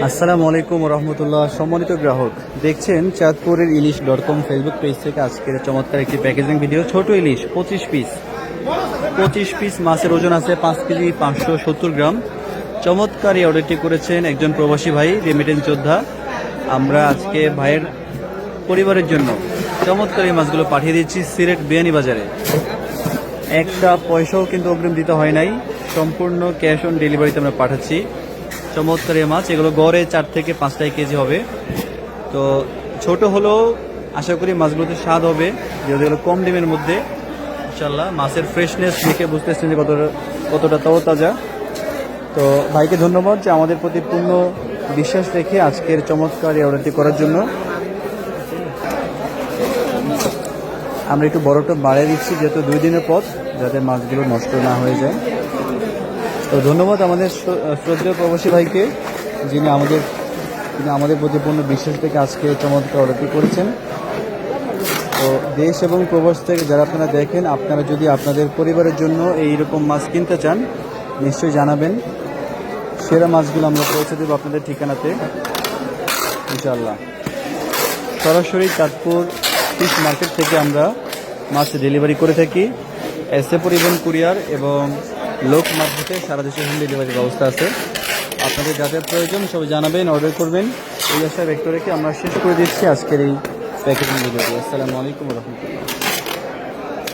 আসসালামু আলাইকুম রহমতুল্লাহ। সম্মানিত গ্রাহক, দেখছেন চাঁদপুরের ইলিশ.com ফেসবুক পেজ থেকে আজকের চমৎকার একটি প্যাকেজিং ভিডিও। ছোট ইলিশ 25 পিস মাছের ওজন আছে 5 কেজি 570 গ্রাম। চমৎকার এই অর্ডারটি করেছেন একজন প্রবাসী ভাই, রেমিটেন্স যোদ্ধা। আমরা আজকে ভাইয়ের পরিবারের জন্য চমৎকার এই মাছগুলো পাঠিয়ে দিচ্ছি সিলেট বিয়ানী বাজারে। একটা পয়সাও কিন্তু অগ্রিম দিতে হয় নাই, সম্পূর্ণ ক্যাশ অন ডেলিভারিতে আমরা পাঠাচ্ছি। চমৎকার এই মাছ, এগুলো গড়ে 4 থেকে 5 কেজি হবে। তো ছোট হলেও আশা করি মাছগুলোতে স্বাদ হবে, যেহেতু এগুলো কম ডিমের মধ্যে। ইনশাল্লাহ মাছের ফ্রেশনেস দেখে বুঝতেছেন যে কতটা তাজা। তো ভাইকে ধন্যবাদ যে আমাদের প্রতি পূর্ণ বিশ্বাস রেখে আজকের চমৎকার এই অর্ডারটি করার জন্য। আমরা একটু বড়টা বাড়িয়ে দিচ্ছি, যেহেতু 2 দিনের পথ, যাতে মাছগুলো নষ্ট না হয়ে যায়। তো ধন্যবাদ আমাদের শ্রদ্ধেয় প্রবাসী ভাইকে, যিনি আমাদের প্রতি পূর্ণ বিশ্বাস থেকে আজকে চমৎকার অর্ডারটি করেছেন। তো দেশ এবং প্রবাস থেকে যারা আপনারা দেখেন, আপনারা যদি আপনাদের পরিবারের জন্য এইরকম মাছ কিনতে চান, নিশ্চয়ই জানাবেন। সেরা মাছগুলো আমরা পৌঁছে দেবো আপনাদের ঠিকানাতে ইনশাআল্লাহ। সরাসরি চাঁদপুর ফিশ মার্কেট থেকে আমরা মাছ ডেলিভারি করে থাকি। এসএ পরিবহন, কুরিয়ার এবং লোক মাধ্যমে সারা দেশে হোম ডেলিভারির ব্যবস্থা আছে। আপনাদের যাদের প্রয়োজন সবাই জানাবেন, অর্ডার করবেন। এই আশা ব্যক্ত রেখে আমরা শেষ করে দিচ্ছি আজকের এই প্যাকেজিং ভিডিওটি। আসসালামু আলাইকুম রহমতুল্লাহ।